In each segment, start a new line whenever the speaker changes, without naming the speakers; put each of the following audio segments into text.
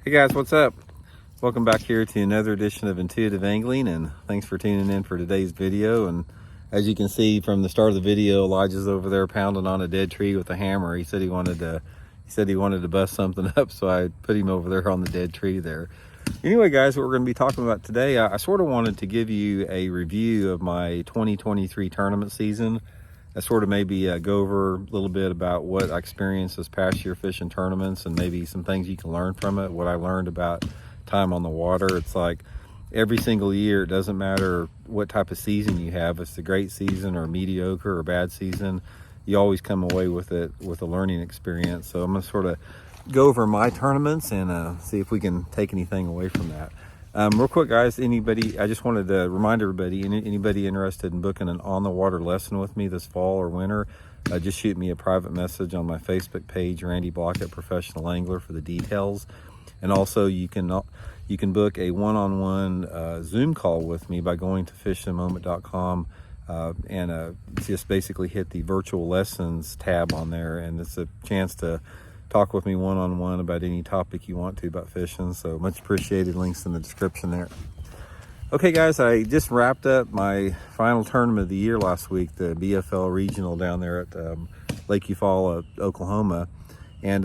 Hey guys, what's up? Welcome back here to another edition of Intuitive Angling, and thanks for tuning in for today's video. And as you can see from the start of the video, Elijah's over there pounding on a dead tree with a hammer. He said he wanted to bust something up, so I put him over there on the dead tree there. Anyway guys, what we're going to be talking about today, I sort of wanted to give you a review of my 2023 tournament season. I sort of maybe go over a little bit about what I experienced this past year fishing tournaments and maybe some things you can learn from it, what I learned about time on the water. It's like every single year, it doesn't matter what type of season you have, if it's a great season or mediocre or bad season, you always come away with it with a learning experience. So I'm going to sort of go over my tournaments and see if we can take anything away from that. Real quick guys, I just wanted to remind everybody, anybody interested in booking an on-the-water lesson with me this fall or winter, just shoot me a private message on my Facebook page, Randy Blockett Professional Angler, for the details. And also you can book a one-on-one Zoom call with me by going to fishingamoment.com and just basically hit the virtual lessons tab on there, and it's a chance to talk with me one-on-one about any topic you want to about fishing. So much appreciated. Links in the description there. Okay guys, I just wrapped up my final tournament of the year last week, the BFL regional down there at Lake Eufaula, Oklahoma, and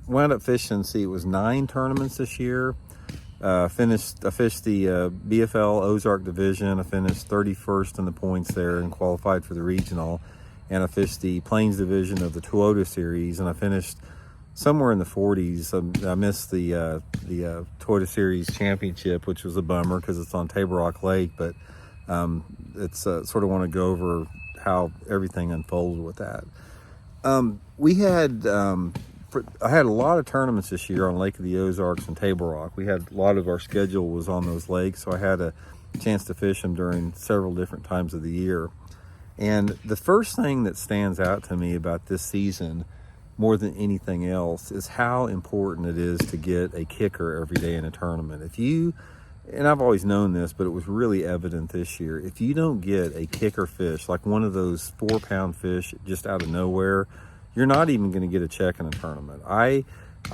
wound up fishing. See, it was 9 tournaments this year. I fished the BFL Ozark division. I finished 31st in the points there and qualified for the regional, and I fished the Plains division of the Toyota series, and I finished somewhere in the 40s. I missed the Toyota Series Championship, which was a bummer because it's on Table Rock Lake, but it's sort of want to go over how everything unfolded with that. I had a lot of tournaments this year on Lake of the Ozarks and Table Rock. We had a lot of our schedule was on those lakes, so I had a chance to fish them during several different times of the year. And the first thing that stands out to me about this season, more than anything else, is how important it is to get a kicker every day in a tournament. And I've always known this, but it was really evident this year, if you don't get a kicker fish, like one of those 4-pound fish just out of nowhere, you're not even going to get a check in a tournament. I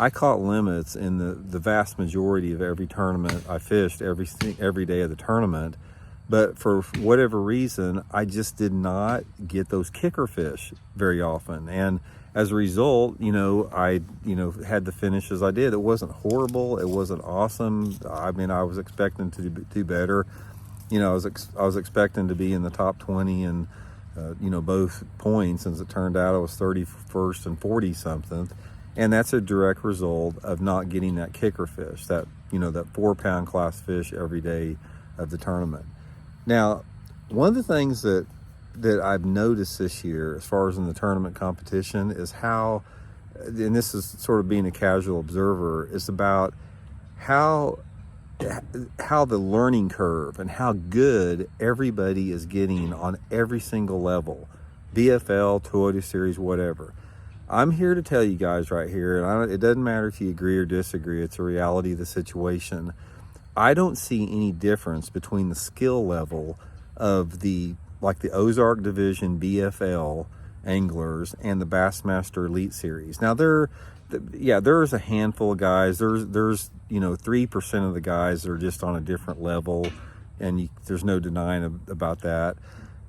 caught limits in the vast majority of every tournament I fished every day of the tournament, but for whatever reason, I just did not get those kicker fish very often. And as a result, I had the finishes I did. It wasn't horrible. It wasn't awesome. I mean, I was expecting to do better. I was expecting to be in the top 20 and both points. As it turned out, I was 31st and 40 something, and that's a direct result of not getting that kicker fish, that 4-pound class fish every day of the tournament. Now, one of the things that I've noticed this year, as far as in the tournament competition, is how, and this is sort of being a casual observer, is about how the learning curve and how good everybody is getting on every single level, BFL, Toyota Series, whatever. I'm here to tell you guys right here, and it doesn't matter if you agree or disagree, it's a reality of the situation. I don't see any difference between the skill level of the Ozark Division BFL anglers and the Bassmaster Elite Series. Now there's a handful of guys. There's 3% of the guys are just on a different level, and there's no denying about that.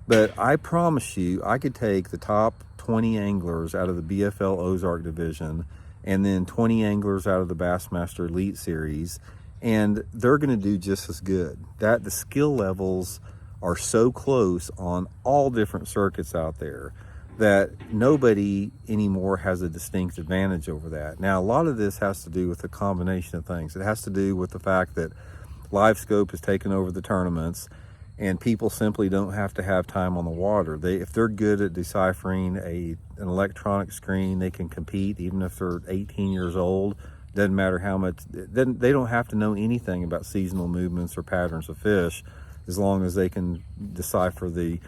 But I promise you, I could take the top 20 anglers out of the BFL Ozark Division and then 20 anglers out of the Bassmaster Elite Series, and they're going to do just as good. That the skill levels are so close on all different circuits out there that nobody anymore has a distinct advantage over that. Now, a lot of this has to do with a combination of things. It has to do with the fact that LiveScope has taken over the tournaments, and people simply don't have to have time on the water. If they're good at deciphering an electronic screen, they can compete even if they're 18 years old. Doesn't matter how much, they don't have to know anything about seasonal movements or patterns of fish, as long as they can decipher the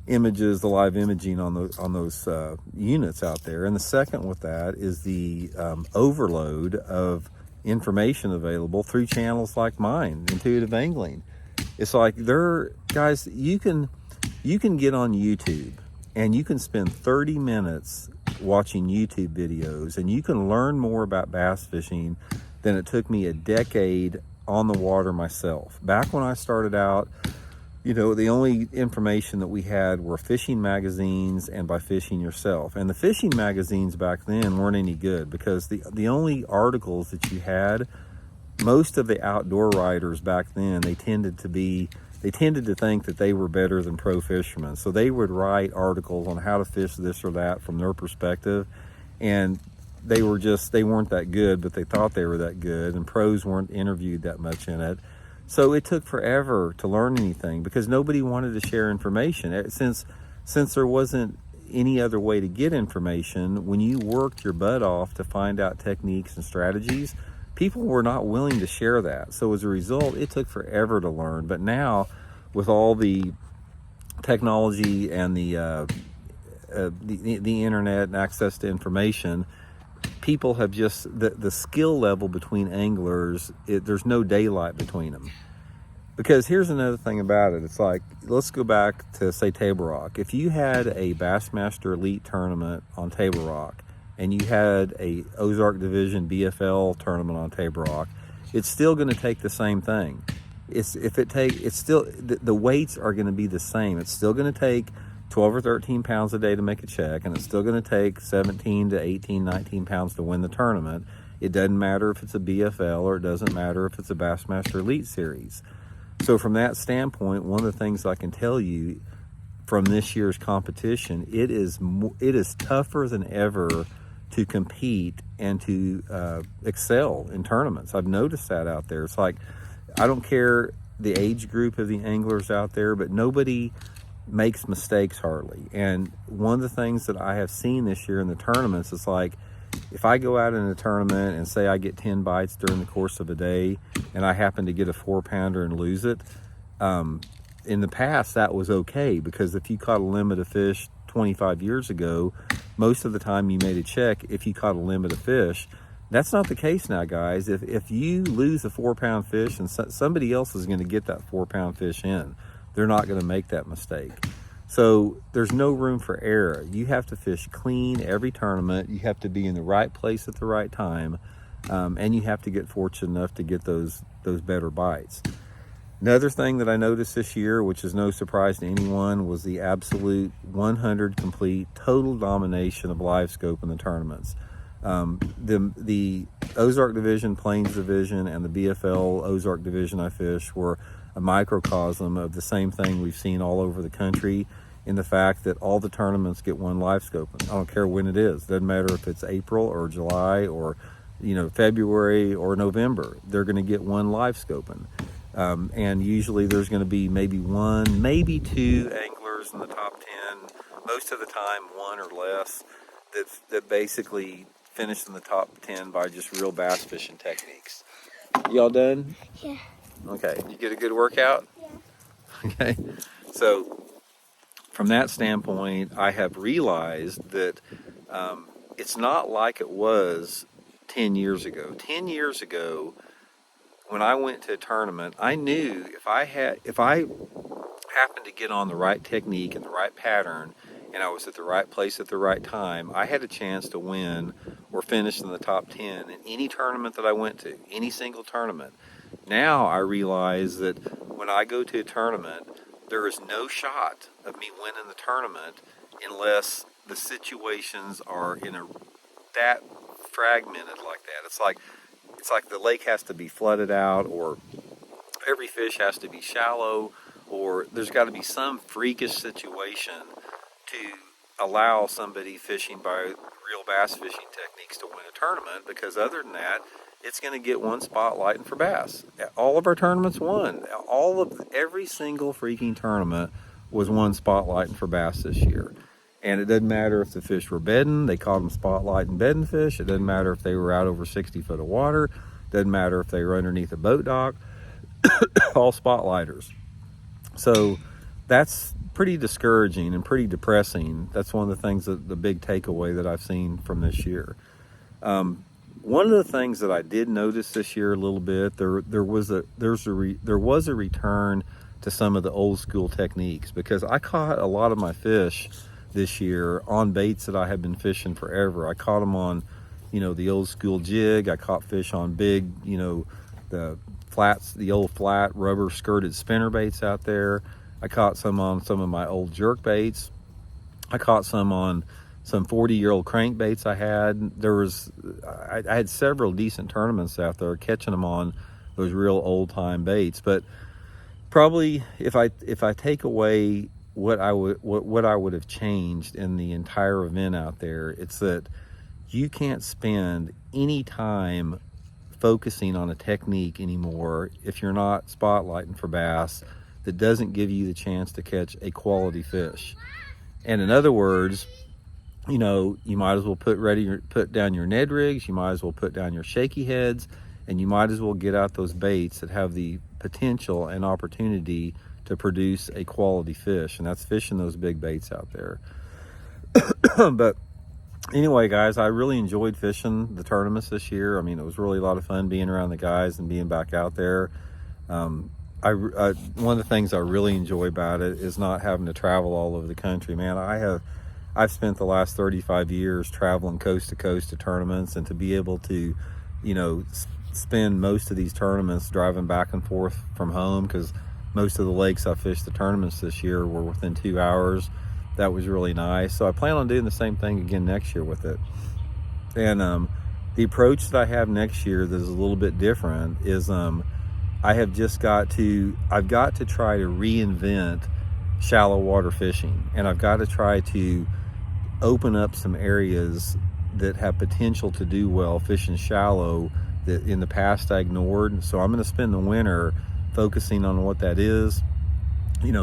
images, the live imaging on those units out there. And the second with that is the overload of information available through channels like mine, Intuitive Angling. It's like guys, you can get on YouTube and you can spend 30 minutes watching YouTube videos, and you can learn more about bass fishing than it took me a decade on the water myself. Back when I started out, you know, the only information that we had were fishing magazines and by fishing yourself. And the fishing magazines back then weren't any good, because the only articles that you had, most of the outdoor writers back then, they tended to think that they were better than pro fishermen. So they would write articles on how to fish this or that from their perspective. And they weren't that good, but they thought they were that good. And pros weren't interviewed that much in it. So it took forever to learn anything, because nobody wanted to share information. Since there wasn't any other way to get information, when you worked your butt off to find out techniques and strategies, people were not willing to share that. So as a result, it took forever to learn. But now, with all the technology and the internet and access to information, people have just, the skill level between anglers, there's no daylight between them. Because here's another thing about it. It's like, let's go back to, say, Table Rock. If you had a Bassmaster Elite tournament on Table Rock, and you had a Ozark Division BFL tournament on Table Rock, it's still going to take the same thing. The weights are going to be the same. It's still going to take 12 or 13 pounds a day to make a check, and it's still going to take 17 to 18, 19 pounds to win the tournament. It doesn't matter if it's a BFL, or it doesn't matter if it's a Bassmaster Elite Series. So from that standpoint, one of the things I can tell you from this year's competition, it is tougher than ever to compete and to excel in tournaments. I've noticed that out there. It's like, I don't care the age group of the anglers out there, but nobody makes mistakes hardly. And one of the things that I have seen this year in the tournaments is, like, if I go out in a tournament and say I get 10 bites during the course of a day, and I happen to get a 4-pounder and lose it, in the past that was okay, because if you caught a limit of fish 25 years ago, most of the time you made a check if you caught a limit of fish. That's not the case now, guys. If you lose a 4-pound fish, and somebody else is going to get that 4-pound fish in, they're not going to make that mistake. So there's no room for error. You have to fish clean every tournament. You have to be in the right place at the right time, and you have to get fortunate enough to get those better bites. Another thing that I noticed this year, which is no surprise to anyone, was the absolute 100 complete total domination of live scope in the tournaments. The Ozark Division, Plains Division, and the BFL Ozark Division I fish were a microcosm of the same thing we've seen all over the country, in the fact that all the tournaments get one live scoping. I don't care when it is. Doesn't matter if it's April or July or, you know, February or November. They're going to get one live scoping. And usually there's going to be maybe one, maybe two anglers in the top 10, most of the time one or less, that basically finish in the top 10 by just real bass fishing techniques. Y'all done?
Yeah.
Okay. You get a good workout?
Yeah.
Okay. So from that standpoint, I have realized that it's not like it was 10 years ago. 10 years ago, when I went to a tournament, I knew if I happened to get on the right technique and the right pattern, and I was at the right place at the right time, I had a chance to win or finish in the top 10 in any tournament that I went to, any single tournament. Now I realize that when I go to a tournament, there is no shot of me winning the tournament unless the situations are that fragmented like that. It's like the lake has to be flooded out, or every fish has to be shallow, or there's got to be some freakish situation to allow somebody fishing by real bass fishing techniques to win a tournament, because other than that, it's going to get one spotlighting for bass. All of our tournaments won. Every single freaking tournament was one spotlighting for bass this year. And it doesn't matter if the fish were bedding, they called them spotlighting bedding fish. It doesn't matter if they were out over 60 foot of water. It doesn't matter if they were underneath a boat dock. All spotlighters. So that's pretty discouraging and pretty depressing. That's one of the things, the big takeaway that I've seen from this year. One of the things that I did notice this year a little bit, there was a return to some of the old school techniques, because I caught a lot of my fish this year on baits that I had been fishing forever. I caught them on the old school jig. I caught fish on big, the flats, the old flat rubber skirted spinner baits out there. I caught some on some of my old jerk baits. I caught some on some 40-year-old crankbaits I had. I had several decent tournaments out there catching them on those real old-time baits. But probably if I take away what I would have changed in the entire event out there, it's that you can't spend any time focusing on a technique anymore if you're not spotlighting for bass that doesn't give you the chance to catch a quality fish. And in other words, you might as well put down your Ned rigs, you might as well put down your shaky heads, and you might as well get out those baits that have the potential and opportunity to produce a quality fish, and that's fishing those big baits out there. But anyway, guys, I really enjoyed fishing the tournaments this year. I mean, it was really a lot of fun being around the guys and being back out there. One of the things I really enjoy about it is not having to travel all over the country, man. I've spent the last 35 years traveling coast to coast to tournaments, and to be able to, spend most of these tournaments driving back and forth from home, because most of the lakes I fished the tournaments this year were within 2 hours. That was really nice. So I plan on doing the same thing again next year with it. And the approach that I have next year that is a little bit different is I've got to try to reinvent shallow water fishing, and I've got to try to open up some areas that have potential to do well fishing shallow that in the past I ignored. So I'm going to spend the winter focusing on what that is,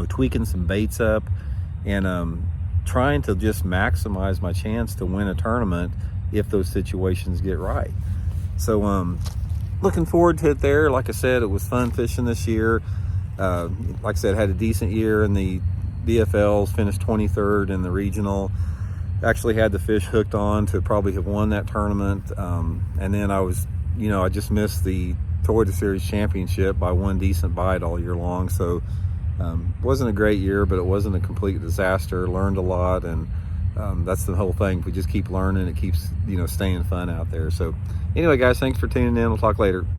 tweaking some baits up, and trying to just maximize my chance to win a tournament if those situations get right. So looking forward to it there. Like I said, it was fun fishing this year. Like I said, had a decent year in the BFLs, finished 23rd in the regional. Actually had the fish hooked on to probably have won that tournament. And then I just missed the Toyota Series Championship by one decent bite all year long. So wasn't a great year, but it wasn't a complete disaster. Learned a lot, and that's the whole thing. If we just keep learning, it keeps staying fun out there. So anyway, guys, thanks for tuning in. We'll talk later.